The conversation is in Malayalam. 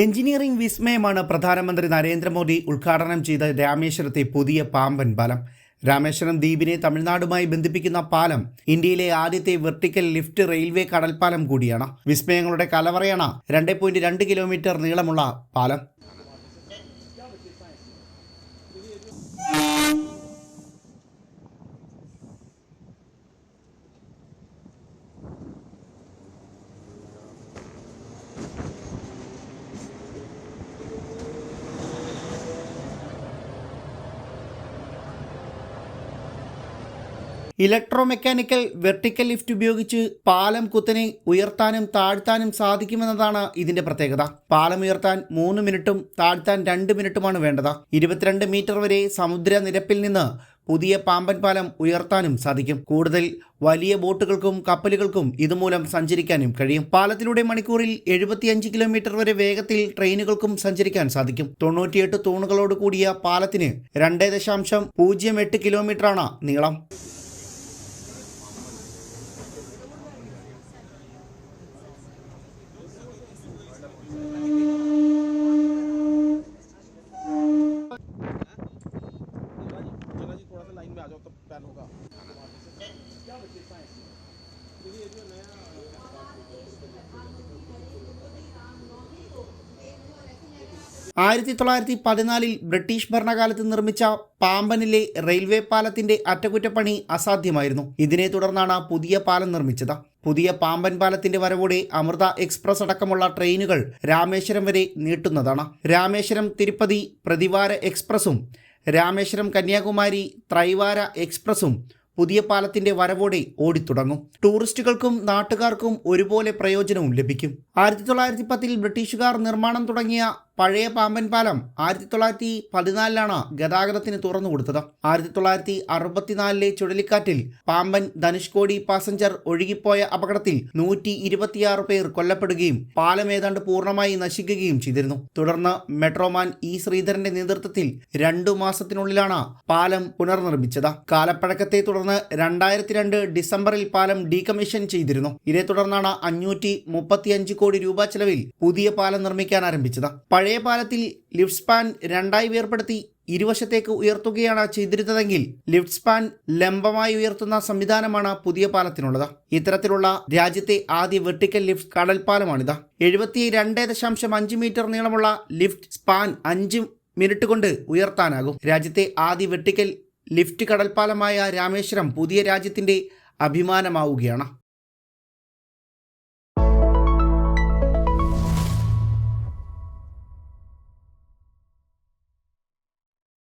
എഞ്ചിനീയറിംഗ് വിസ്മയമാണ് പ്രധാനമന്ത്രി നരേന്ദ്രമോദി ഉദ്ഘാടനം ചെയ്ത രാമേശ്വരത്തെ പുതിയ പാമ്പൻ പാലം. രാമേശ്വരം ദ്വീപിനെ തമിഴ്നാടുമായി ബന്ധിപ്പിക്കുന്ന പാലം ഇന്ത്യയിലെ ആദ്യത്തെ വെർട്ടിക്കൽ ലിഫ്റ്റ് റെയിൽവേ കടൽപ്പാലം കൂടിയാണ്. വിസ്മയങ്ങളുടെ കലവറയാണ് 2.2 കിലോമീറ്റർ നീളമുള്ള പാലം. ഇലക്ട്രോ മെക്കാനിക്കൽ വെർട്ടിക്കൽ ലിഫ്റ്റ് ഉപയോഗിച്ച് പാലം കുത്തനെ ഉയർത്താനും താഴ്ത്താനും സാധിക്കുമെന്നതാണ് ഇതിന്റെ പ്രത്യേകത. പാലം ഉയർത്താൻ 3 മിനിറ്റും താഴ്ത്താൻ 2 മിനിറ്റുമാണ് വേണ്ടത്. 22 മീറ്റർ വരെ സമുദ്രനിരപ്പിൽ നിന്ന് പുതിയ പാമ്പൻ പാലം ഉയർത്താനും സാധിക്കും. കൂടുതൽ വലിയ ബോട്ടുകൾക്കും കപ്പലുകൾക്കും ഇതുമൂലം സഞ്ചരിക്കാനും കഴിയും. പാലത്തിലൂടെ മണിക്കൂറിൽ 75 കിലോമീറ്റർ വരെ വേഗത്തിൽ ട്രെയിനുകൾക്കും സഞ്ചരിക്കാൻ സാധിക്കും. 98 തൂണുകളോട് കൂടിയ പാലത്തിന് 2.08 കിലോമീറ്ററാണ് നീളം. लाइन में आ जाओ तब प्लान होगा। क्या बच्चे साइंस ये जो नया 1914 ബ്രിട്ടീഷ് ഭരണകാലത്ത് നിർമ്മിച്ച പാമ്പനിലെ റെയിൽവേ പാലത്തിന്റെ അറ്റകുറ്റപ്പണി അസാധ്യമായിരുന്നു. ഇതിനെ തുടർന്നാണ് പുതിയ പാലം നിർമ്മിച്ചത്. പുതിയ പാമ്പൻ പാലത്തിന്റെ വരവോടെ അമൃത എക്സ്പ്രസ് അടക്കമുള്ള ട്രെയിനുകൾ രാമേശ്വരം വരെ നീട്ടുന്നതാണ്. രാമേശ്വരം തിരുപ്പതി പ്രതിവാര എക്സ്പ്രസും രാമേശ്വരം കന്യാകുമാരി ത്രൈവാര എക്സ്പ്രസും പുതിയ പാലത്തിന്റെ വരവോടെ ഓടിത്തുടങ്ങും. ടൂറിസ്റ്റുകൾക്കും നാട്ടുകാർക്കും ഒരുപോലെ പ്രയോജനവും ലഭിക്കും. 1910 ബ്രിട്ടീഷുകാർ നിർമ്മാണം തുടങ്ങിയ പഴയ പാമ്പൻ പാലം 1914 ഗതാഗതത്തിന് തുറന്നു കൊടുത്തത്. 1964 ചുഴലിക്കാറ്റിൽ പാമ്പൻ ധനുഷ്കോടി പാസഞ്ചർ ഒഴുകിപ്പോയ അപകടത്തിൽ 126 പേർ കൊല്ലപ്പെടുകയും പാലം ഏതാണ്ട് പൂർണ്ണമായി നശിക്കുകയും ചെയ്തിരുന്നു. തുടർന്ന് മെട്രോമാൻ ഇ ശ്രീധരന്റെ നേതൃത്വത്തിൽ 2 മാസത്തിനുള്ളിലാണ് പാലം പുനർനിർമ്മിച്ചത്. കാലപ്പഴക്കത്തെ തുടർന്ന് 2002 ഡിസംബറിൽ പാലം ഡീകമ്മീഷൻ ചെയ്തിരുന്നു. ഇതേ തുടർന്നാണ് 535 കോടി രൂപ ചെലവിൽ പുതിയ പാലം നിർമ്മിക്കാൻ ആരംഭിച്ചത്. പഴയ പാലത്തിൽ ലിഫ്റ്റ് സ്പാൻ 2ആയി വേർപെടുത്തി ഇരുവശത്തേക്ക് ഉയർത്തുകയാണ് ചെയ്തിരുന്നതെങ്കിൽ ലിഫ്റ്റ് സ്പാൻ ലംബമായി ഉയർത്തുന്ന സംവിധാനമാണ് പുതിയ പാലത്തിനുള്ളത്. ഇത്തരത്തിലുള്ള രാജ്യത്തെ ആദ്യ വെർട്ടിക്കൽ ലിഫ്റ്റ് കടൽപ്പാലമാണിത്. 72.5 മീറ്റർ നീളമുള്ള ലിഫ്റ്റ് സ്പാൻ 5 മിനിറ്റ് കൊണ്ട് ഉയർത്താനാകും. രാജ്യത്തെ ആദ്യ വെർട്ടിക്കൽ ലിഫ്റ്റ് കടൽപ്പാലമായ രാമേശ്വരം പുതിയ രാജ്യത്തിന്റെ അഭിമാനമാവുകയാണ്.